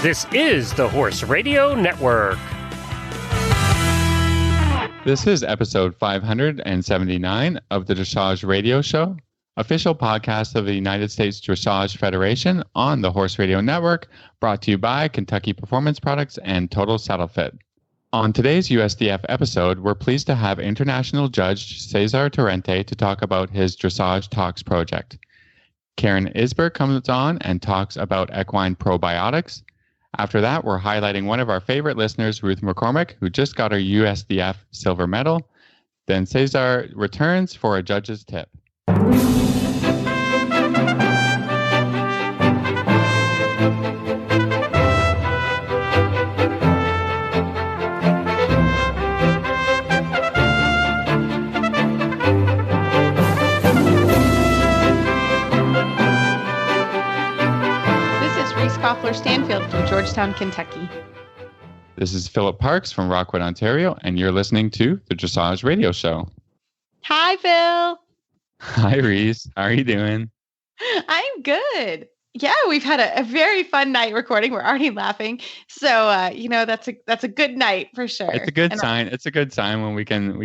This is the Horse Radio Network. This is episode 579 of the Dressage Radio Show, official podcast of the United States Dressage Federation on the Horse Radio Network, brought to you by Kentucky Performance Products and Total Saddle Fit. On today's USDF episode, we're pleased to have international judge Cesar Torrente to talk about his Dressage Talks project. Karen Isberg comes on and talks about equine probiotics. After that, we're highlighting one of our favorite listeners, Ruth McCormick, who just got her USDF silver medal. Then Cesar returns for a judge's tip. Stanfield from Georgetown, Kentucky. This is Philip Parks from Rockwood, Ontario, and you're listening to the Dressage Radio Show. Hi, Phil. Hi, Reese. How are you doing? I'm good. Yeah, we've had a very fun night recording. We're already laughing. So, that's a good night for sure. It's a good sign. It's a good sign when we can,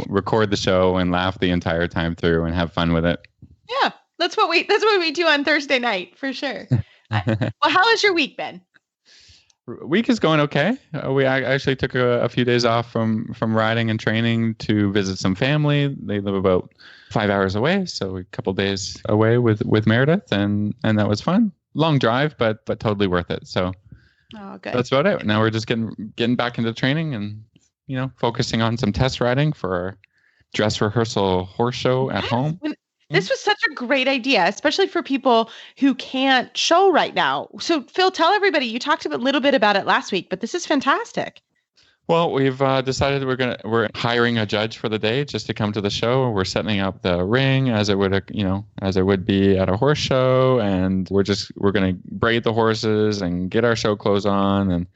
record the show and laugh the entire time through and have fun with it. Yeah, that's what we do on Thursday night for sure. Well, how has your week been? Week is going okay. We actually took a few days off from riding and training to visit some family. They live about 5 hours away, so a couple days away with Meredith, and that was fun. Long drive, but totally worth it. So good. That's about it. Now we're just getting back into training and focusing on some test riding for our dress rehearsal horse show at home. This was such a great idea, especially for people who can't show right now. So, Phil, tell everybody, you talked a little bit about it last week, but this is fantastic. Well, we've decided we're hiring a judge for the day just to come to the show. We're setting up the ring as it would be at a horse show, and we're going to braid the horses and get our show clothes on,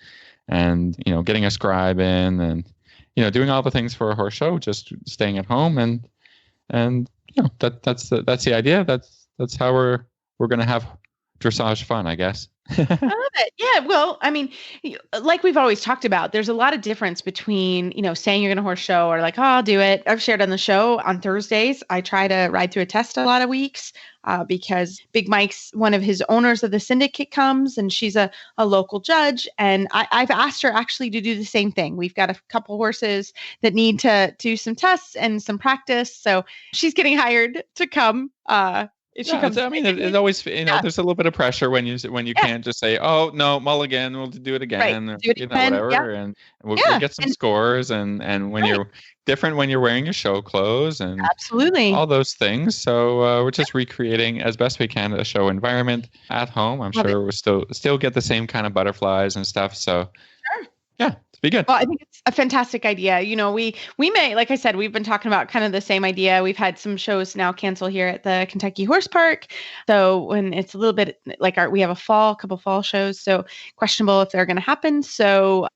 and getting a scribe in, and doing all the things for a horse show, just staying at home and that's the idea. That's how we're going to have dressage fun, I guess. I love it. Yeah. Well, I mean, like we've always talked about, there's a lot of difference between, saying you're going to horse show or like, oh, I'll do it. I've shared on the show on Thursdays. I try to ride through a test a lot of weeks because Big Mike's, one of his owners of the syndicate, comes, and she's a local judge. And I've asked her actually to do the same thing. We've got a couple horses that need to do some tests and some practice. So she's getting hired to come. It always, there's a little bit of pressure when you can't just say, oh no, mulligan, we'll do it again, right. Do it again. Whatever, yeah. and we'll get some scores, and when you're different, when you're wearing your show clothes, and absolutely all those things. So we're just recreating as best we can a show environment at home. I'm sure we'll still get the same kind of butterflies and stuff. So yeah. Be good. Well, I think it's a fantastic idea. We may, like I said, we've been talking about kind of the same idea. We've had some shows now cancel here at the Kentucky Horse Park. So when it's a little bit like we have a couple fall shows, so questionable if they're going to happen. So,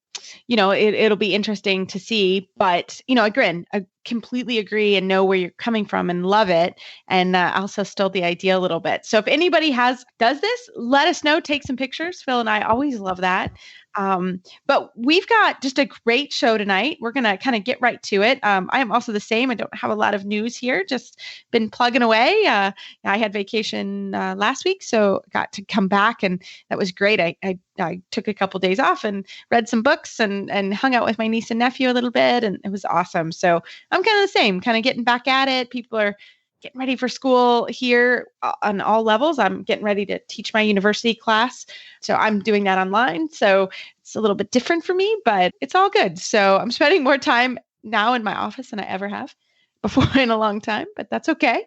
it'll be interesting to see, but, again, I completely agree and know where you're coming from and love it. And also still the idea a little bit. So if anybody does this, let us know, take some pictures. Phil and I always love that. But we've got just a great show tonight. We're going to kind of get right to it. I am also the same. I don't have a lot of news here, just been plugging away. I had vacation last week, so got to come back, and that was great. I took a couple days off and read some books and hung out with my niece and nephew a little bit, and it was awesome. So I'm kind of the same, kind of getting back at it. People are getting ready for school here on all levels. I'm getting ready to teach my university class. So I'm doing that online. So it's a little bit different for me, but it's all good. So I'm spending more time now in my office than I ever have before in a long time, but that's okay.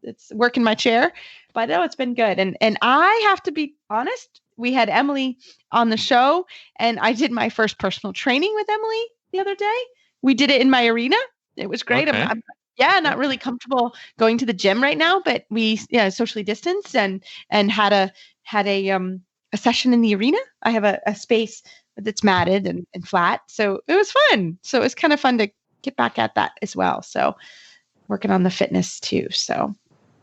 It's work in my chair, but no, it's been good. And I have to be honest, we had Emily on the show, and I did my first personal training with Emily the other day. We did it in my arena. It was great. Okay. I'm not really comfortable going to the gym right now, but we socially distanced and had a session in the arena. I have a space that's matted and flat. So it was fun. So it was kind of fun to get back at that as well. So working on the fitness too. So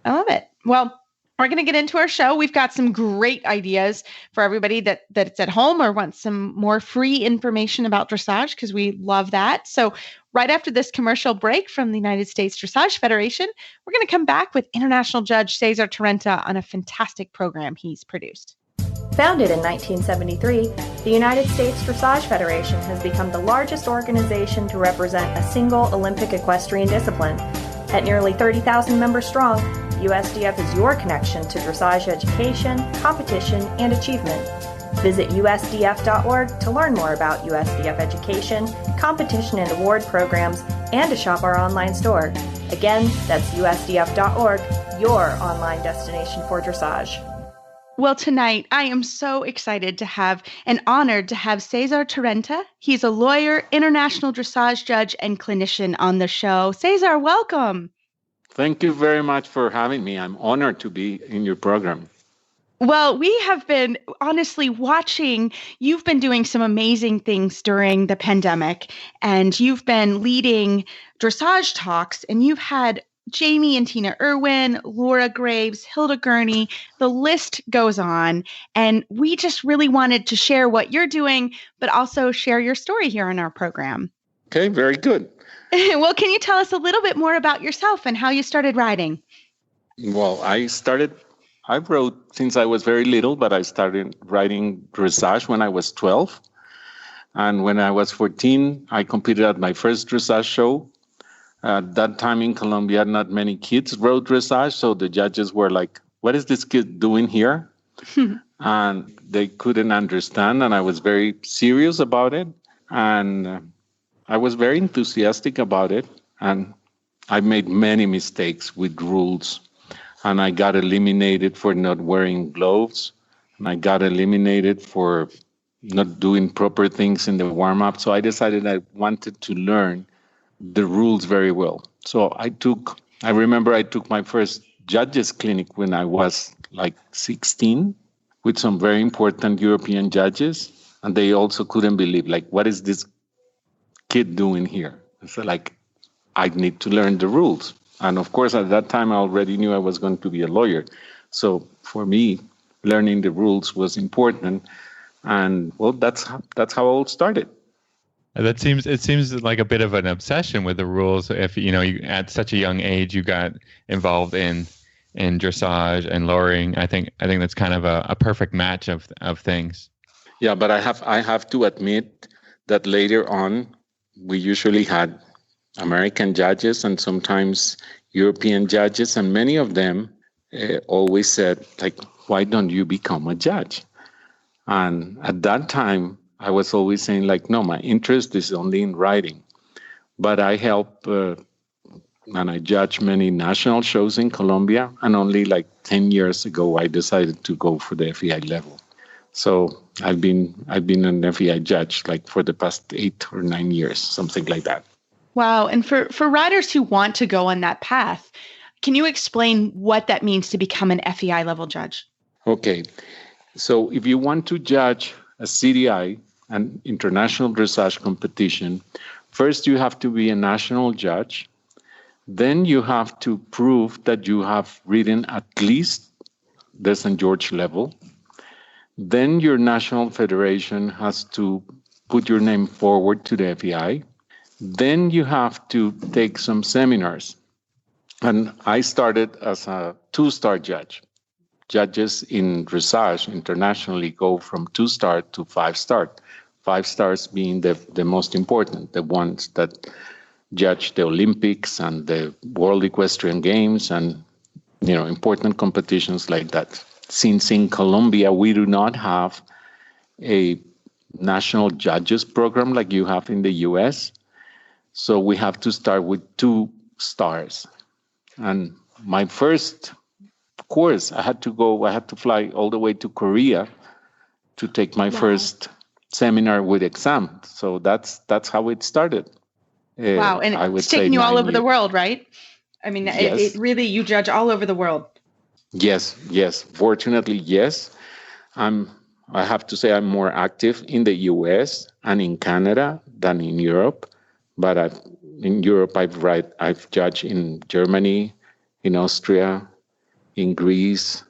I love it. Well, we're going to get into our show. We've got some great ideas for everybody that's at home or wants some more free information about dressage, because we love that. So right after this commercial break from the United States Dressage Federation, we're going to come back with International Judge Cesar Torrente on a fantastic program he's produced. Founded in 1973, the United States Dressage Federation has become the largest organization to represent a single Olympic equestrian discipline. At nearly 30,000 members strong, USDF is your connection to dressage education, competition, and achievement. Visit USDF.org to learn more about USDF education, competition and award programs, and to shop our online store. Again, that's USDF.org, your online destination for dressage. Well, tonight, I am so excited to have and honored to have Cesar Torrente. He's a lawyer, international dressage judge, and clinician on the show. Cesar, welcome. Thank you very much for having me. I'm honored to be in your program. Well, we have been honestly watching. You've been doing some amazing things during the pandemic, and you've been leading dressage talks, and you've had Jamie and Tina Irwin, Laura Graves, Hilda Gurney, the list goes on. And we just really wanted to share what you're doing, but also share your story here on our program. Okay, very good. Well, can you tell us a little bit more about yourself and how you started riding? Well, I wrote since I was very little, but I started riding dressage when I was 12. And when I was 14, I competed at my first dressage show. At that time in Colombia, not many kids rode dressage, so the judges were like, what is this kid doing here? And they couldn't understand, and I was very serious about it. And I was very enthusiastic about it, and I made many mistakes with rules. And I got eliminated for not wearing gloves, and I got eliminated for not doing proper things in the warm-up. So I decided I wanted to learn the rules very well. So I remember I took my first judges clinic when I was like 16 with some very important European judges. And they also couldn't believe, like, what is this kid doing here? So like, I need to learn the rules. And of course, at that time, I already knew I was going to be a lawyer. So for me, learning the rules was important. And well, that's how it all started. It seems like a bit of an obsession with the rules. If you at such a young age you got involved in dressage and lawyering, I think that's kind of a perfect match of things. Yeah, but I have to admit that later on we usually had American judges and sometimes European judges, and many of them always said, like, why don't you become a judge? And at that time, I was always saying, like, no, my interest is only in writing. But I help and I judge many national shows in Colombia. And only like 10 years ago, I decided to go for the FEI level. So I've been an FEI judge like for the past 8 or 9 years, something like that. Wow. And for riders who want to go on that path, can you explain what that means to become an FEI level judge? Okay. So if you want to judge a CDI, an international dressage competition, first you have to be a national judge. Then you have to prove that you have ridden at least the St. George level. Then your national federation has to put your name forward to the FEI. Then you have to take some seminars. And I started as a 2-star judge. Judges in dressage internationally go from 2-star to 5-star. 5 stars being the most important, the ones that judge the Olympics and the World Equestrian Games and, important competitions like that. Since in Colombia, we do not have a national judges program like you have in the US, so we have to start with 2 stars. And my first course, I had to fly all the way to Korea to take my first seminar with exam. So that's how it started. Wow. And it's taking you all over the world, right? I mean, yes. it really, you judge all over the world. Yes. Fortunately, yes. I have to say I'm more active in the US and in Canada than in Europe. But in Europe, I've judged in Germany, in Austria, in Greece,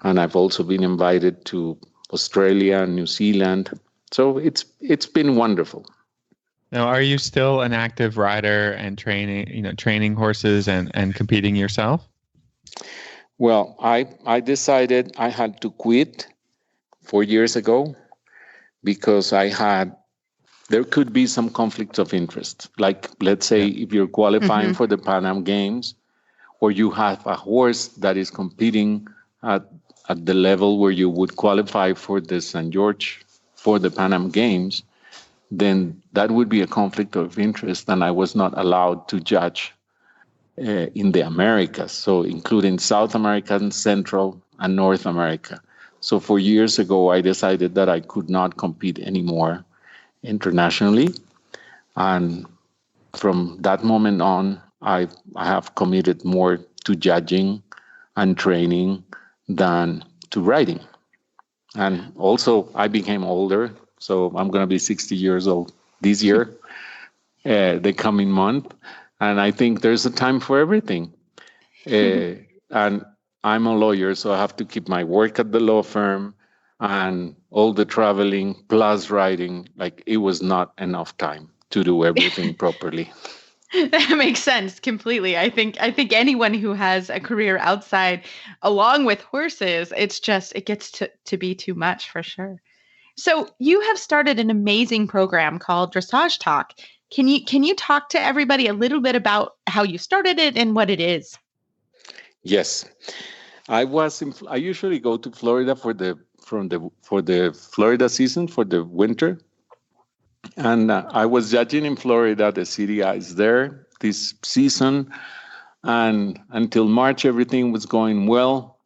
And I've also been invited to Australia and New Zealand. So it's been wonderful. Now, are you still an active rider and training horses and competing yourself? Well, I decided I had to quit 4 years ago because there could be some conflicts of interest. Like, let's say if you're qualifying for the Pan Am Games, or you have a horse that is competing at the level where you would qualify for the St. George for the Pan Am Games, then that would be a conflict of interest, and I was not allowed to judge in the Americas, so including South America, Central, and North America. So 4 years ago, I decided that I could not compete anymore internationally, and from that moment on, I have committed more to judging and training than to riding. And also, I became older, so I'm going to be 60 years old this year, the coming month. And I think there's a time for everything. And I'm a lawyer, so I have to keep my work at the law firm and all the traveling plus riding. Like, it was not enough time to do everything properly. That makes sense completely. I think anyone who has a career outside, along with horses, it gets to be too much for sure. So you have started an amazing program called Dressage Talk. Can you talk to everybody a little bit about how you started it and what it is? Yes, I usually go to Florida for the Florida season, for the winter. And I was judging in Florida, the city is there this season. And until March, everything was going well.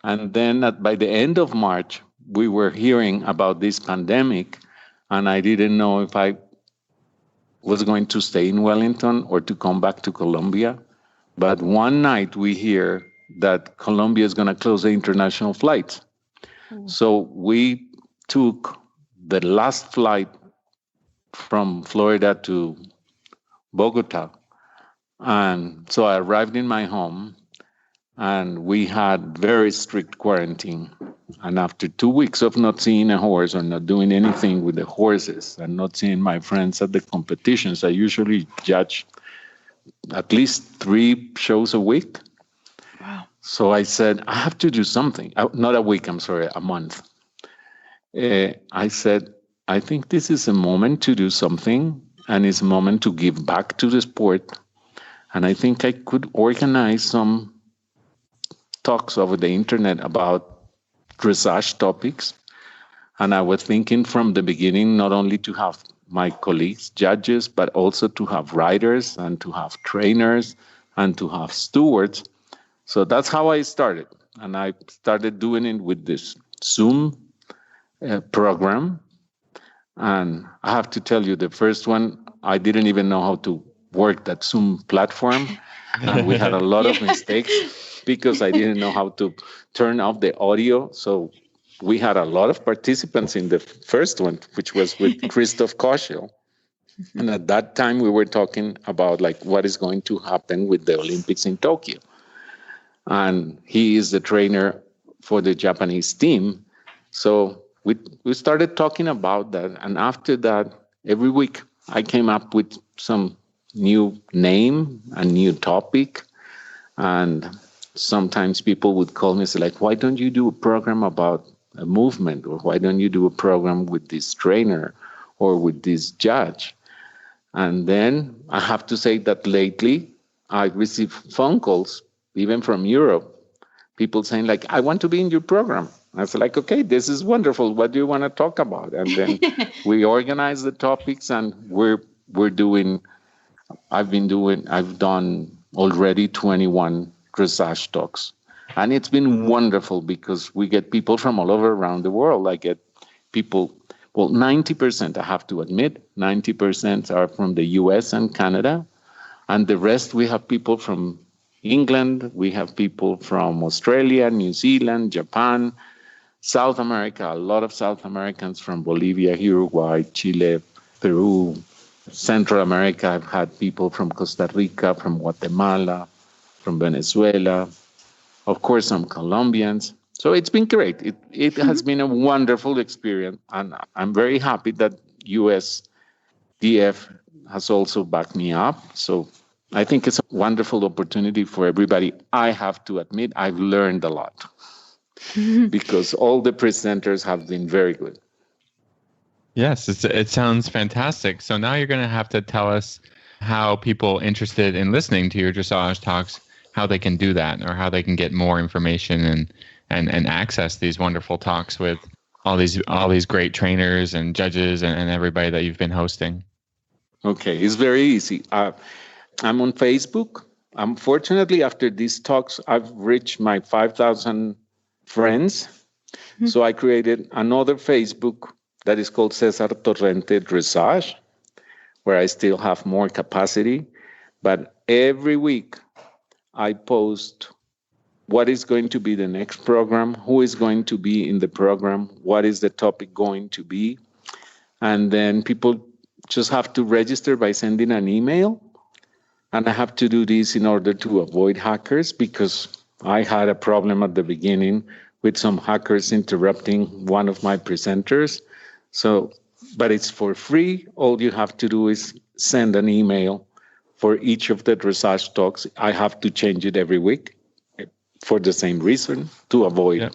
And then by the end of March, we were hearing about this pandemic. And I didn't know if I was going to stay in Wellington or to come back to Colombia. But one night we hear that Colombia is going to close the international flights. So we took the last flight from Florida to Bogota. And so I arrived in my home and we had very strict quarantine. And after 2 weeks of not seeing a horse or not doing anything with the horses and not seeing my friends at the competitions, I usually judge at least 3 shows a week. Wow. So I said, I have to do something. Not a week, a month. I said, I think this is a moment to do something, and it's a moment to give back to the sport. And I think I could organize some talks over the internet about dressage topics. And I was thinking from the beginning, not only to have my colleagues, judges, but also to have riders and to have trainers and to have stewards. So that's how I started. And I started doing it with this Zoom program. And I have to tell you, the first one, I didn't even know how to work that Zoom platform. And we had a lot of mistakes because I didn't know how to turn off the audio. So we had a lot of participants in the first one, which was with Christoph Koschel. And at that time, we were talking about like what is going to happen with the Olympics in Tokyo. And he is the trainer for the Japanese team. So we started talking about that. And after that, every week I came up with some new name, a new topic. And sometimes people would call me and say, like, why don't you do a program about a movement? Or why don't you do a program with this trainer or with this judge? And then I have to say that lately I receive phone calls, even from Europe, people saying, like, I want to be in your program. I was like, okay, this is wonderful. What do you want to talk about? And then we organize the topics, and I've done already 21 dressage talks. And it's been wonderful because we get people from all over around the world. I get people, 90%, I have to admit, 90% are from the US and Canada. And the rest, we have people from England, we have people from Australia, New Zealand, Japan, South America, a lot of South Americans from Bolivia, Uruguay, Chile, Peru, Central America. I've had people from Costa Rica, from Guatemala, from Venezuela, of course, some Colombians. So it's been great. It has been a wonderful experience. And I'm very happy that USDF has also backed me up. So I think it's a wonderful opportunity for everybody. I have to admit, I've learned a lot because all the presenters have been very good. Yes, it sounds fantastic. So now you're going to have to tell us how people interested in listening to your dressage talks, how they can do that, or how they can get more information and access these wonderful talks with all these great trainers and judges and everybody that you've been hosting. Okay, it's very easy. I'm on Facebook. Unfortunately, after these talks, I've reached my 5,000 friends. Mm-hmm. So I created another Facebook that is called Cesar Torrente Dressage, where I still have more capacity. But every week I post what is going to be the next program, who is going to be in the program, what is the topic going to be. And then people just have to register by sending an email. And I have to do this in order to avoid hackers, because I had a problem at the beginning with some hackers interrupting one of my presenters. So, but it's for free. All you have to do is send an email for each of the dressage talks. I have to change it every week for the same reason, to avoid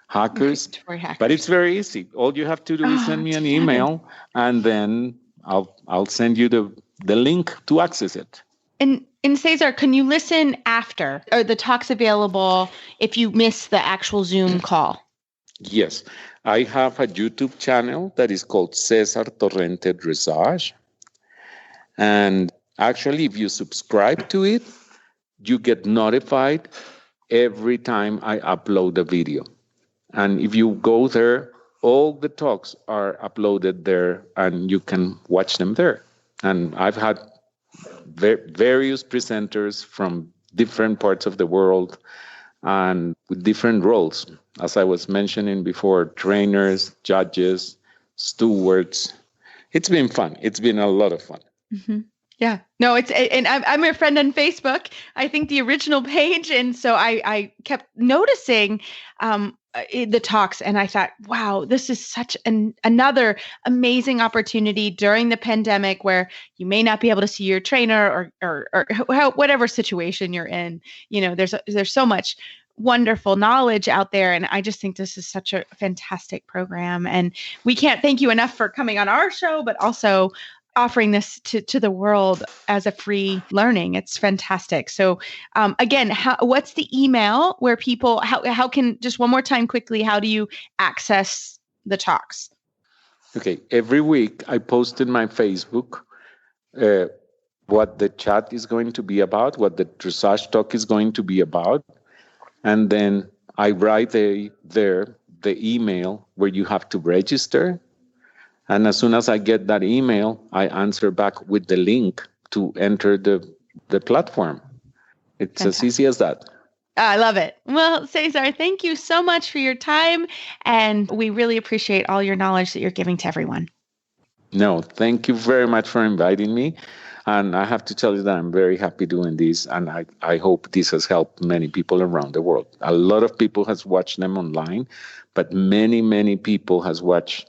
hackers. But it's very easy. All you have to do is send me an email, and then I'll send you the link to access it. And Cesar, can you listen after? Are the talks available if you miss the actual Zoom call? Yes. I have a YouTube channel that is called Cesar Torrente Dressage. And actually, if you subscribe to it, you get notified every time I upload a video. And if you go there, all the talks are uploaded there and you can watch them there. And I've had various presenters from different parts of the world and with different roles. As I was mentioning before, trainers, judges, stewards. It's been fun. It's been a lot of fun. Mm-hmm. Yeah, no, and I'm your friend on Facebook. I think the original page. And so I kept noticing the talks, and I thought, wow, this is such another amazing opportunity during the pandemic where you may not be able to see your trainer or whatever situation you're in. You know, there's so much wonderful knowledge out there. And I just think this is such a fantastic program. And we can't thank you enough for coming on our show, but also offering this to the world as a free learning. It's fantastic. So again, what's the email where people, how can, just one more time quickly, how do you access the talks? Okay. Every week I post in my Facebook what the chat is going to be about, what the dressage talk is going to be about. And then I write there the email where you have to register. And as soon as I get that email, I answer back with the link to enter the platform. It's Fantastic. As easy as that. I love it. Well, Cesar, thank you so much for your time. And we really appreciate all your knowledge that you're giving to everyone. No, thank you very much for inviting me. And I have to tell you that I'm very happy doing this. And I hope this has helped many people around the world. A lot of people has watched them online, but many, many people has watched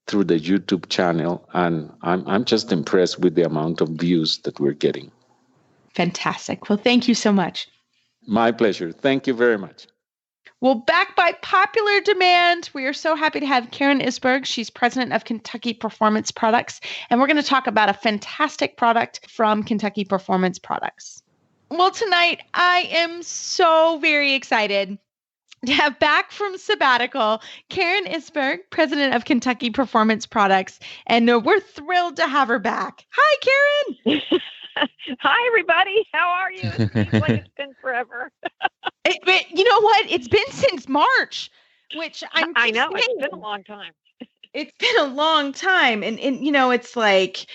through the YouTube channel, and I'm just impressed with the amount of views that we're getting. Fantastic. Well, thank you so much. My pleasure. Thank you very much. Well, back by popular demand, we are so happy to have Karen Isberg. She's president of Kentucky Performance Products, and we're going to talk about a fantastic product from Kentucky Performance Products. Well, tonight I am so very excited to have back from sabbatical, Karen Isberg, president of Kentucky Performance Products. And we're thrilled to have her back. Hi, Karen. Hi, everybody. How are you? It seems like it's been forever. You know what? It's been since March, which I know. It's been a long time. It's been a long time. And you know, it's like,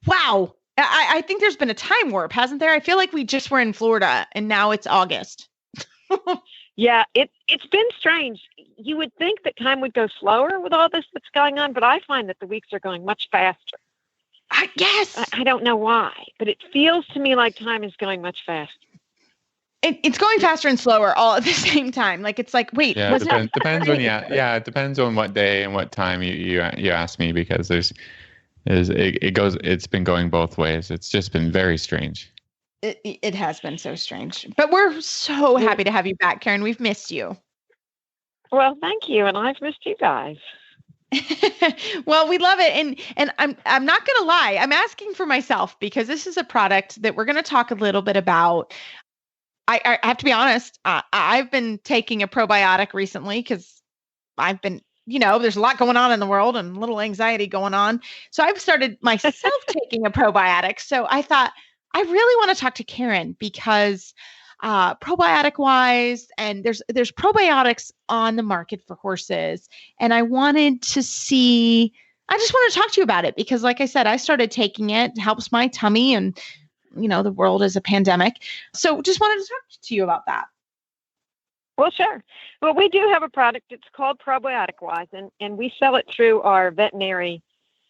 wow. I think there's been a time warp, hasn't there? I feel like we just were in Florida and now it's August. Yeah, it's been strange. You would think that time would go slower with all this that's going on, but I find that the weeks are going much faster. Yes. I don't know why, but it feels to me like time is going much faster. It's going faster and slower all at the same time. Like, it's like, wait, Yeah, depends when it depends on what day and what time you ask me, because it's been going both ways. It's just been very strange. It has been so strange, but we're so happy to have you back, Karen. We've missed you. Well, thank you, and I've missed you guys. Well, we love it, and I'm not gonna lie. I'm asking for myself because this is a product that we're gonna talk a little bit about. I have to be honest. I've been taking a probiotic recently because I've been, there's a lot going on in the world and a little anxiety going on. So I've started myself taking a probiotic. So I thought I really want to talk to Karen because probiotic wise, and there's probiotics on the market for horses. And I just wanted to talk to you about it because, like I said, I started taking it. It helps my tummy, and the world is a pandemic. So just wanted to talk to you about that. Well, sure. Well, we do have a product. It's called Probiotic Wise, and we sell it through our veterinary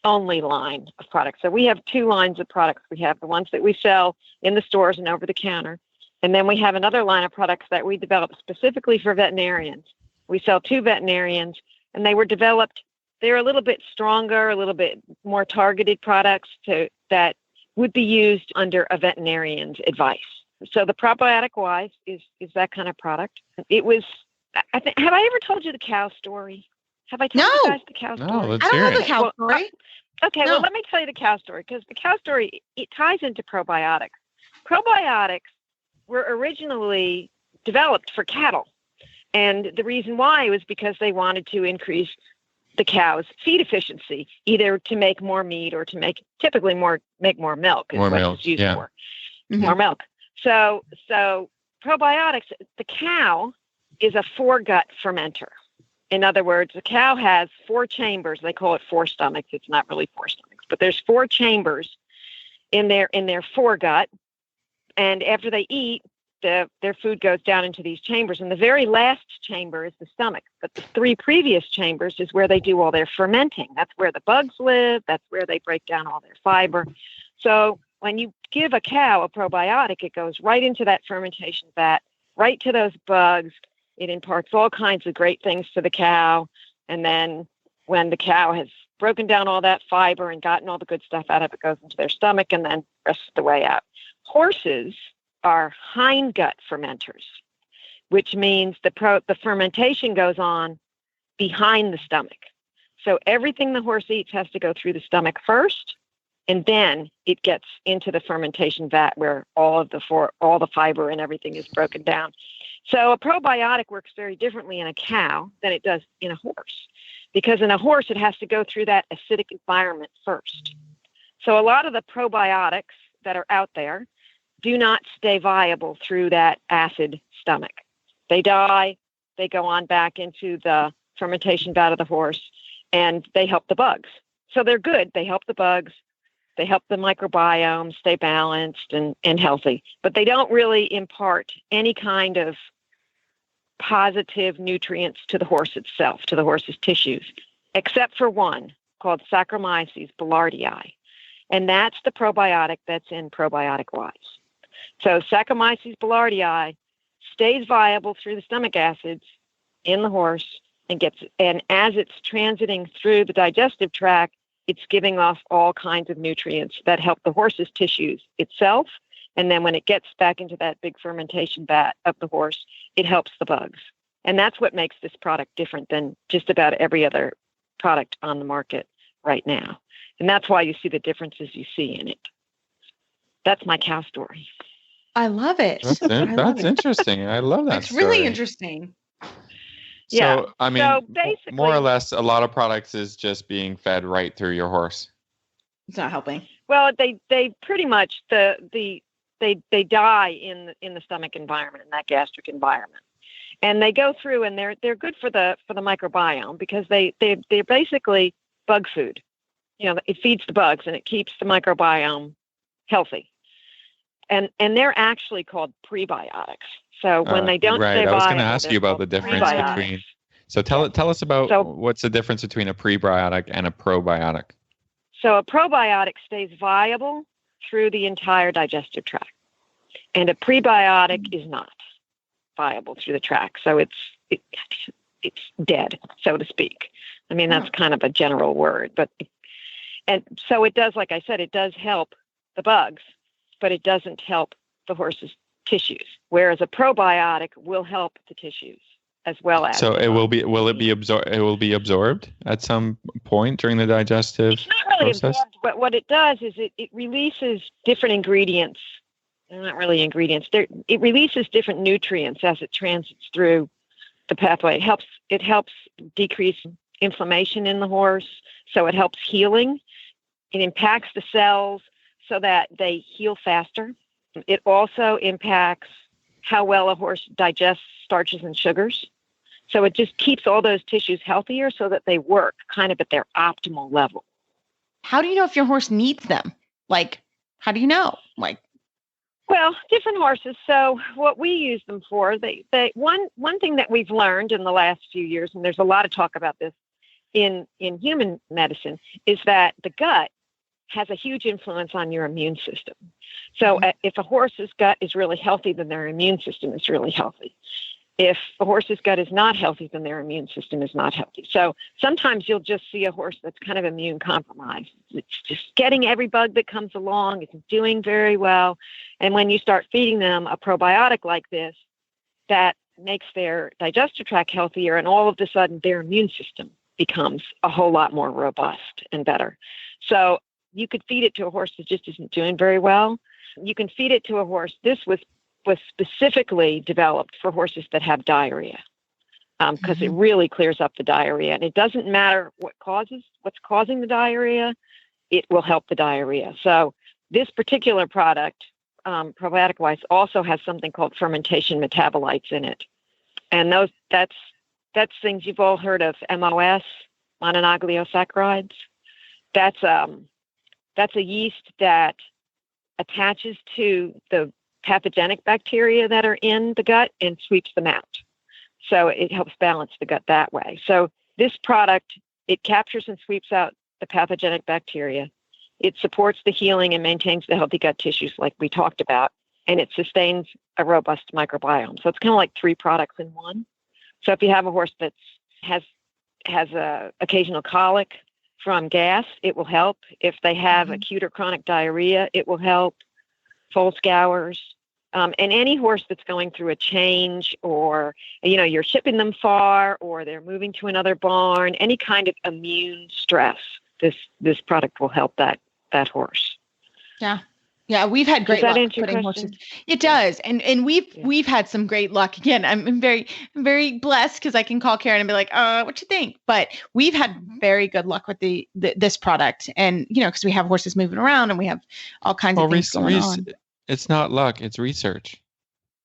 only line of products. So we have two lines of products. We have the ones that we sell in the stores and over the counter. And then we have another line of products that we developed specifically for veterinarians. We sell to veterinarians, and they were developed. They're a little bit stronger, a little bit more targeted products that would be used under a veterinarian's advice. So the Probiotic Wise is that kind of product. It was, have I ever told you the cow story? Have I told you guys the cow story? No, let's I hear don't know it. the cow story. Okay, well, let me tell you the cow story, because the cow story, it ties into probiotics. Probiotics were originally developed for cattle. And the reason why was because they wanted to increase the cow's feed efficiency, either to make more meat or to make more milk. Is More what milk, it's used yeah. for. Mm-hmm. More milk. So probiotics, the cow is a foregut fermenter. In other words, the cow has 4 chambers. They call it 4 stomachs. It's not really 4 stomachs, but there's 4 chambers in their foregut. And after they eat, their food goes down into these chambers. And the very last chamber is the stomach. But the 3 previous chambers is where they do all their fermenting. That's where the bugs live. That's where they break down all their fiber. So when you give a cow a probiotic, it goes right into that fermentation vat, right to those bugs. It imparts all kinds of great things to the cow. And then when the cow has broken down all that fiber and gotten all the good stuff out of it, goes into their stomach and then rest the way out. Horses are hindgut fermenters, which means the fermentation goes on behind the stomach. So everything the horse eats has to go through the stomach first, and then it gets into the fermentation vat where all the fiber and everything is broken down. So a probiotic works very differently in a cow than it does in a horse, because in a horse it has to go through that acidic environment first. So a lot of the probiotics that are out there do not stay viable through that acid stomach. They die, they go on back into the fermentation vat of the horse, and they help the bugs. So they're good. They help the bugs. They help the microbiome stay balanced and healthy. But they don't really impart any kind of positive nutrients to the horse itself, to the horse's tissues, except for one called Saccharomyces boulardii. And that's the probiotic that's in Probiotic Wise. So Saccharomyces boulardii stays viable through the stomach acids in the horse and as it's transiting through the digestive tract, it's giving off all kinds of nutrients that help the horse's tissues itself. And then when it gets back into that big fermentation vat of the horse, it helps the bugs. And that's what makes this product different than just about every other product on the market right now. And that's why you see the differences you see in it. That's my cow story. I love it. That's interesting. I love that. It's really interesting. Yeah. So, I mean, so basically, more or less, a lot of products is just being fed right through your horse. It's not helping. Well, they pretty much they die in the stomach environment, in that gastric environment, and they go through, and they're good for the microbiome because they're basically bug food. It feeds the bugs and it keeps the microbiome healthy. And they're actually called prebiotics. So when they don't stay viable, I was going to ask you about the difference between. So tell us about what's the difference between a prebiotic and a probiotic. So a probiotic stays viable through the entire digestive tract, and a prebiotic is not. viable through the track. So it's dead, so to speak. I mean, that's kind of a general word, and so it does, like I said, it does help the bugs, but it doesn't help the horse's tissues, whereas a probiotic will help the tissues as well as. So it will be absorbed at some point during the digestive It's not really process? absorbed, but what it does is it releases different ingredients. They're not really ingredients. It releases different nutrients as it transits through the pathway. It helps decrease inflammation in the horse, so it helps healing. It impacts the cells so that they heal faster. It also impacts how well a horse digests starches and sugars. So it just keeps all those tissues healthier so that they work kind of at their optimal level. How do you know if your horse needs them? Like, how do you know? Like, well, different horses. So what we use them for, one thing that we've learned in the last few years, and there's a lot of talk about this in human medicine, is that the gut has a huge influence on your immune system. So if a horse's gut is really healthy, then their immune system is really healthy. If a horse's gut is not healthy, then their immune system is not healthy. So sometimes you'll just see a horse that's kind of immune compromised. It's just getting every bug that comes along. It's doing very well. And when you start feeding them a probiotic like this, that makes their digestive tract healthier, and all of a sudden their immune system becomes a whole lot more robust and better. So you could feed it to a horse that just isn't doing very well. You can feed it to a horse. This was specifically developed for horses that have diarrhea, because it really clears up the diarrhea. And it doesn't matter what's causing the diarrhea, it will help the diarrhea. So this particular product, probiotic-wise, also has something called fermentation metabolites in it. And that's things you've all heard of, MOS, mononucleosaccharides. That's a yeast that attaches to the pathogenic bacteria that are in the gut and sweeps them out. So it helps balance the gut that way. So this product, it captures and sweeps out the pathogenic bacteria. It supports the healing and maintains the healthy gut tissues like we talked about, and it sustains a robust microbiome. So it's kind of like 3 products in one. So if you have a horse that has a occasional colic from gas, it will help. If they have acute or chronic diarrhea, it will help. Foal scours, and any horse that's going through a change, or you're shipping them far, or they're moving to another barn, any kind of immune stress, this product will help that horse. Yeah, we've had great luck putting horses. It does, and we've had some great luck. Again, I'm very blessed because I can call Karen and be like, what you think? But we've had very good luck with this product, and because we have horses moving around and we have all kinds of things going on. It's not luck; it's research.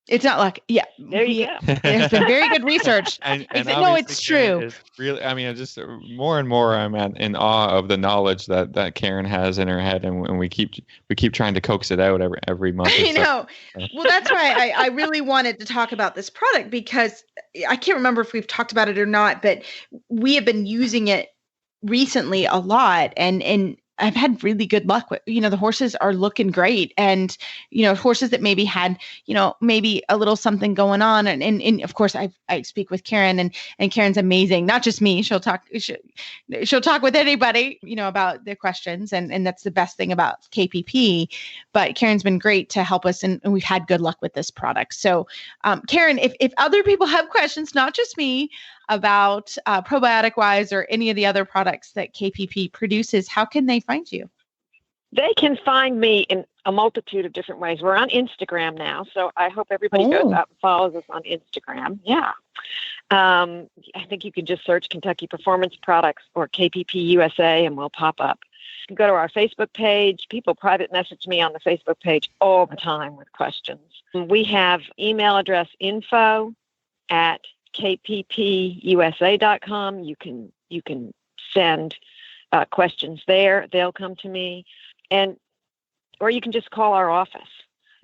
It's not luck. Yeah, there you go. There's been very good research. and no, it's true. Really, I mean, just more and more, I'm in awe of the knowledge that Karen has in her head, and we keep trying to coax it out every month. I know. Well, that's why I really wanted to talk about this product, because I can't remember if we've talked about it or not, but we have been using it recently a lot, and I've had really good luck with, the horses are looking great, and, horses that maybe had, maybe a little something going on. And of course I speak with Karen, and Karen's amazing. Not just me. She'll talk with anybody, about their questions. And that's the best thing about KPP, but Karen's been great to help us, and we've had good luck with this product. So, Karen, if other people have questions, not just me, about probiotic wise or any of the other products that KPP produces, how can they find you? They can find me in a multitude of different ways. We're on Instagram now, so I hope everybody goes out and follows us on Instagram. Yeah. I think you can just search Kentucky Performance Products or KPP USA and we'll pop up. You can go to our Facebook page. People private message me on the Facebook page all the time with questions. We have email address info@kppusa.com. You can send questions there. They'll come to me, or you can just call our office,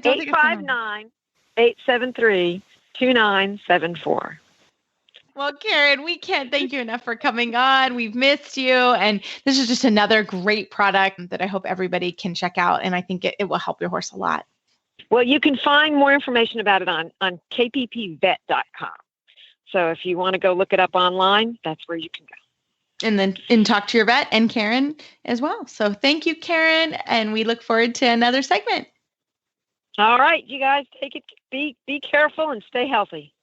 859-873-2974. Well, Karen, we can't thank you enough for coming on. We've missed you, and this is just another great product that I hope everybody can check out, and I think it will help your horse a lot. Well, you can find more information about it on kppvet.com. So if you want to go look it up online, that's where you can go. And talk to your vet and Karen as well. So thank you, Karen. And we look forward to another segment. All right, you guys take it. Be careful and stay healthy.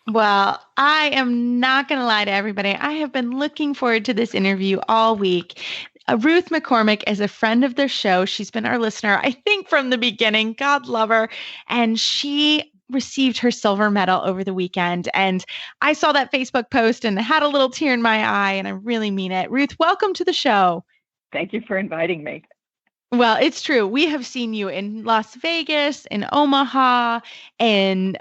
Well, I am not going to lie to everybody. I have been looking forward to this interview all week. Ruth McCormick is a friend of the show. She's been our listener, I think, from the beginning. God love her. And she received her silver medal over the weekend. And I saw that Facebook post and had a little tear in my eye, and I really mean it. Ruth, welcome to the show. Thank you for inviting me. Well, it's true. We have seen you in Las Vegas, in Omaha, and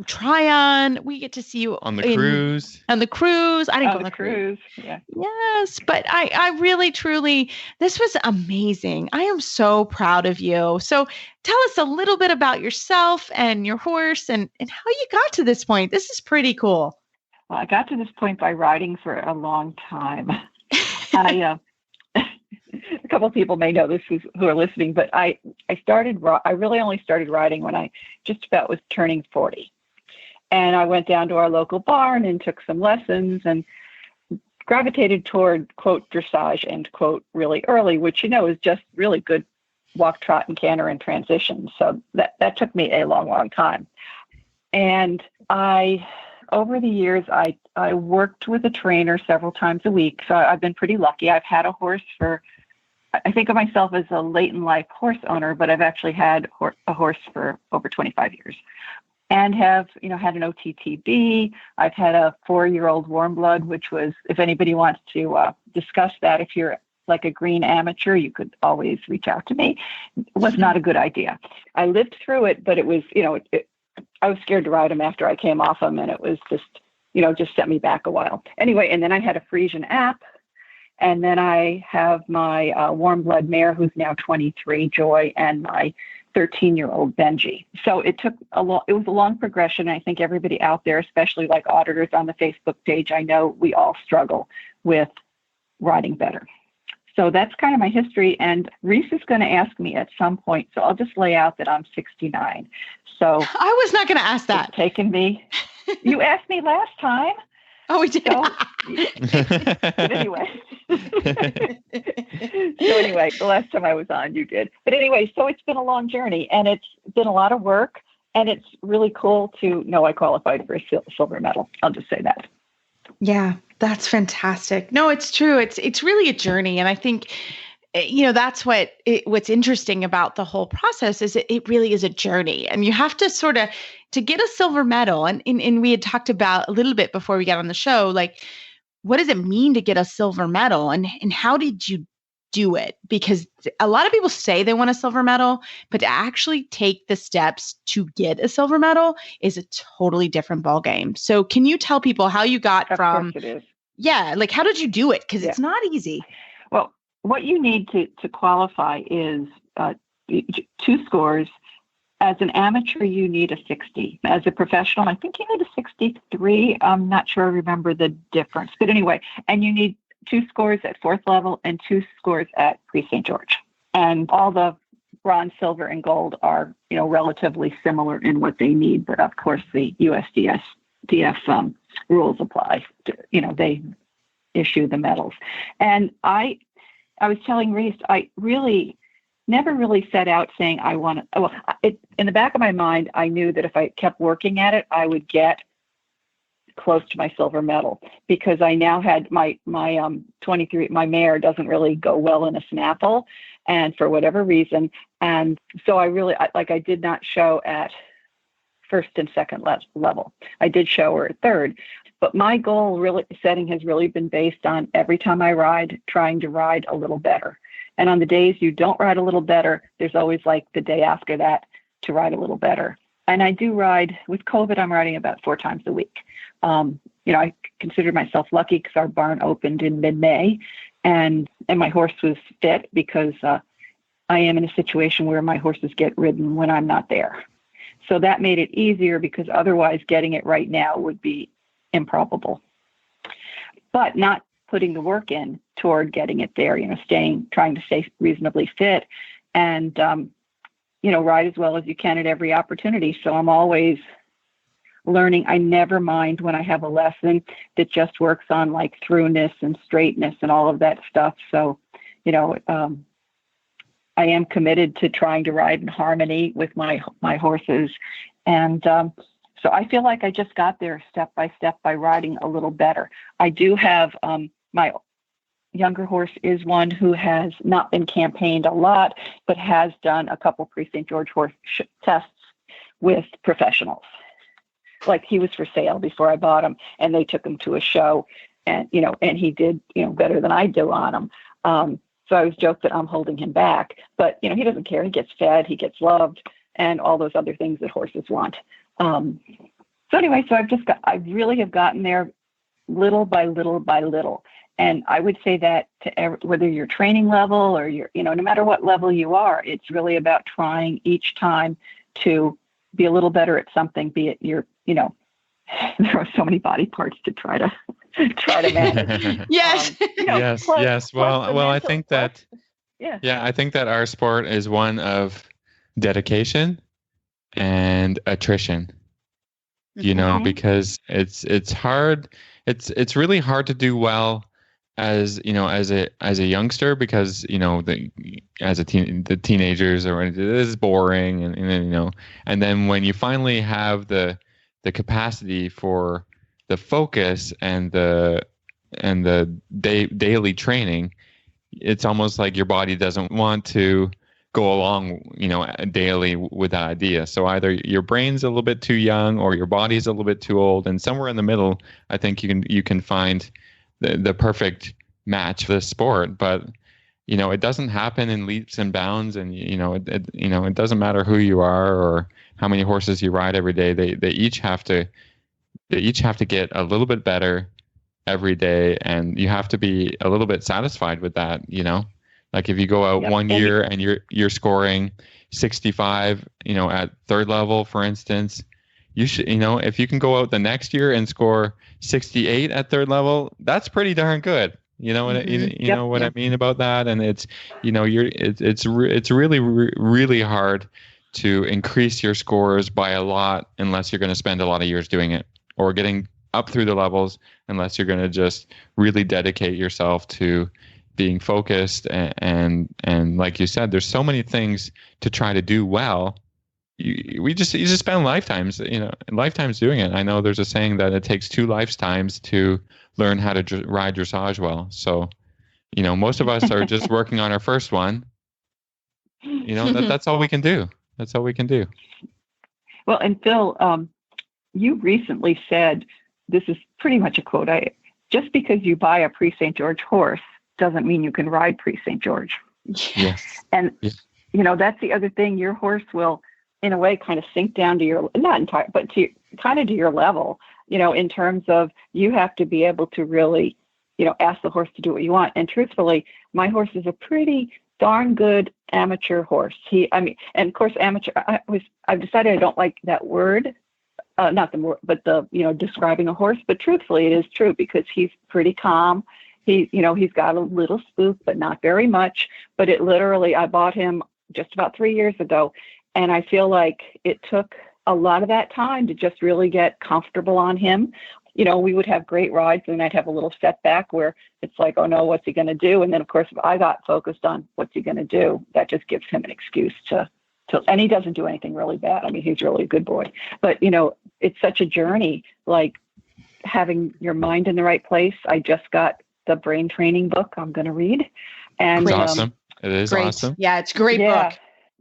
Tryon. We get to see you on the cruise. On the cruise. I didn't go on the cruise. Yeah. Yes, but I really, truly, this was amazing. I am so proud of you. So tell us a little bit about yourself and your horse and how you got to this point. This is pretty cool. Well, I got to this point by riding for a long time. A couple of people may know this who are listening, but I really only started riding when I just about was turning 40. And I went down to our local barn and took some lessons and gravitated toward, quote, dressage, end quote, really early, which, is just really good walk, trot, and canter and transition. So that took me a long, long time. And over the years, I worked with a trainer several times a week. So I've been pretty lucky. I've had a horse I think of myself as a late in life horse owner, but I've actually had a horse for over 25 years and have, had an OTTB. I've had a 4-year-old warm blood, which was, if anybody wants to discuss that, if you're like a green amateur, you could always reach out to me. It was not a good idea. I lived through it, but it was, I was scared to ride him after I came off him, and it was just set me back a while. Anyway, and then I had a Frisian app. And then I have my warm blood mare, who's now 23, Joy, and my 13-year-old Benji. So it was a long progression. I think everybody out there, especially like auditors on the Facebook page, I know we all struggle with riding better. So that's kind of my history. And Reese is going to ask me at some point. So I'll just lay out that I'm 69. So I was not going to ask that. It's taken me. You asked me last time. Oh, we did. But anyway. So anyway, the last time I was on, you did. But anyway, so it's been a long journey, and it's been a lot of work, and it's really cool to know I qualified for a silver medal. I'll just say that. Yeah, that's fantastic. No, it's true. It's really a journey, and I think that's what's interesting about the whole process is it really is a journey, and you have to sort of to get a silver medal. And we had talked about a little bit before we got on the show, like, what does it mean to get a silver medal, and how did you do it? Because a lot of people say they want a silver medal, but to actually take the steps to get a silver medal is a totally different ballgame. So can you tell people how you got from, of course it is. Yeah, like how did you do it? Because it's not easy. Well, what you need to qualify is 2 scores. As an amateur, you need a 60. As a professional, I think you need a 63. I'm not sure I remember the difference. But anyway, and you need 2 scores at 4th level and 2 scores at Pre-St. George. And all the bronze, silver, and gold are, relatively similar in what they need. But of course, the USDF rules apply. They issue the medals. And I was telling Reese, I really never really set out saying I want to. Well, in the back of my mind, I knew that if I kept working at it, I would get close to my silver medal, because I now had my 23. My mare doesn't really go well in a snaffle, and for whatever reason, and so I did not show at 1st and 2nd level. I did show her at 3rd. But my goal setting has really been based on every time I ride, trying to ride a little better. And on the days you don't ride a little better, there's always like the day after that to ride a little better. And I do ride, with COVID, I'm riding about 4 times a week. I consider myself lucky because our barn opened in mid-May, and my horse was fit because I am in a situation where my horses get ridden when I'm not there. So that made it easier, because otherwise getting it right now would be improbable. But not putting the work in toward getting it there, trying to stay reasonably fit. And ride as well as you can at every opportunity. So I'm always learning. I never mind when I have a lesson that just works on like throughness and straightness and all of that stuff. So, I am committed to trying to ride in harmony with my horses. And so I feel like I just got there step by step by riding a little better. I do have my younger horse is one who has not been campaigned a lot, but has done a couple Pre-St. George horse tests with professionals. Like he was for sale before I bought him, and they took him to a show, and and he did better than I do on him. So I was joked that I'm holding him back, but he doesn't care. He gets fed, he gets loved, and all those other things that horses want. So anyway, so I really have gotten there little by little by little. And I would say that to whether you're training level or no matter what level you are, it's really about trying each time to be a little better at something, be it there are so many body parts to try to manage. Yes. Yes. Well, I think that, I think that our sport is one of dedication and attrition, because it's hard. It's really hard to do well as a youngster, because the teenagers it is boring, and then when you finally have the capacity for the focus and the daily training, it's almost like your body doesn't want to go along daily with that idea. So either your brain's a little bit too young or your body's a little bit too old, and somewhere in the middle I think you can find the perfect match for this sport. But it doesn't happen in leaps and bounds, and it doesn't matter who you are or how many horses you ride every day. They each have to get a little bit better every day, and you have to be a little bit satisfied with that. Like if you go out one year and you're scoring 65 at third level, for instance, you should, if you can go out the next year and score 68 at third level, that's pretty darn good. You know what I mean about that? And it's it's really really hard to increase your scores by a lot unless you're going to spend a lot of years doing it, or getting up through the levels, unless you're going to just really dedicate yourself to being focused. And like you said, there's so many things to try to do well. You just spend lifetimes doing it. I know there's a saying that it takes 2 lifetimes to learn how to ride dressage well. So, most of us are just working on our first one. That's all we can do. That's all we can do. Well, and Phil, you recently said, this is pretty much a quote, just because you buy a Pre-St. George horse doesn't mean you can ride Pre-St. George. Yes. And, that's the other thing. Your horse will, in a way, kind of sink down to your, not entire, but to kind of to your level, in terms of you have to be able to really, ask the horse to do what you want. And truthfully, my horse is a pretty darn good amateur horse. And of course, amateur, I've decided I don't like that word, not the word, but the, describing a horse, but truthfully, it is true because he's pretty calm. He's got a little spook, but not very much, but it literally, I bought him just about 3 years ago. And I feel like it took a lot of that time to just really get comfortable on him. We would have great rides and I'd have a little setback where it's like, oh no, what's he going to do? And then of course, if I got focused on what's he going to do, that just gives him an excuse to, and he doesn't do anything really bad. I mean, he's really a good boy, but it's such a journey, like having your mind in the right place. I just got the brain training book I'm going to read. And it's awesome. It is great. Awesome. Yeah, it's a great book.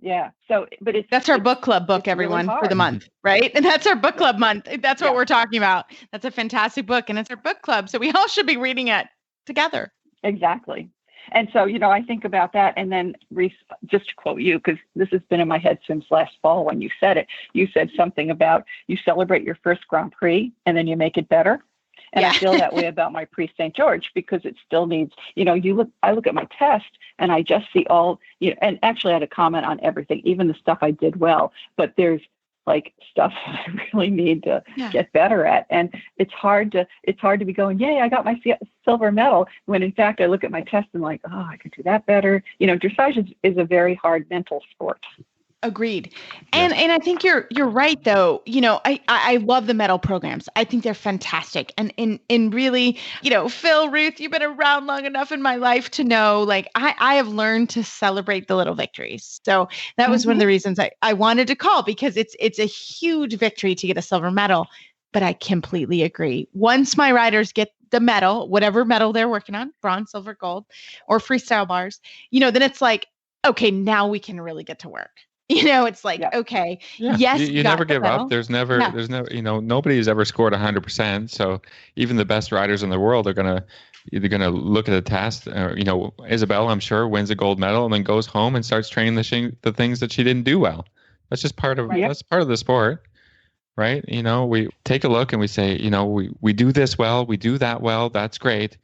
Yeah. So, but that's our book club book, everyone, really for the month, right? And that's our book club month. That's what we're talking about. That's a fantastic book, and it's our book club. So we all should be reading it together. Exactly. And so, I think about that. And then just to quote you, because this has been in my head since last fall when you said it, you said something about you celebrate your first Grand Prix and then you make it better. And I feel that way about my Pre-St. George because it still needs, I look at my test and I just see all, and actually I had a comment on everything, even the stuff I did well, but there's like stuff I really need to get better at. And it's hard to be going, yay, I got my silver medal. When in fact, I look at my test and like, oh, I could do that better. Dressage is a very hard mental sport. Agreed. And I think you're right though. I love the medal programs. I think they're fantastic. And in really, Phil, Ruth, you've been around long enough in my life to know, like, I have learned to celebrate the little victories. So that was one of the reasons I wanted to call, because it's a huge victory to get a silver medal. But I completely agree. Once my riders get the medal, whatever medal they're working on, bronze, silver, gold, or freestyle bars, then it's like, okay, now we can really get to work. It's like, okay, yes. You never give up. There's never, nobody has ever scored 100%. So even the best riders in the world are going to look at the test. Isabel, I'm sure, wins a gold medal and then goes home and starts training the things that she didn't do well. That's just part of, that's part of the sport, right? We take a look and we say, we do this well, we do that well. That's great.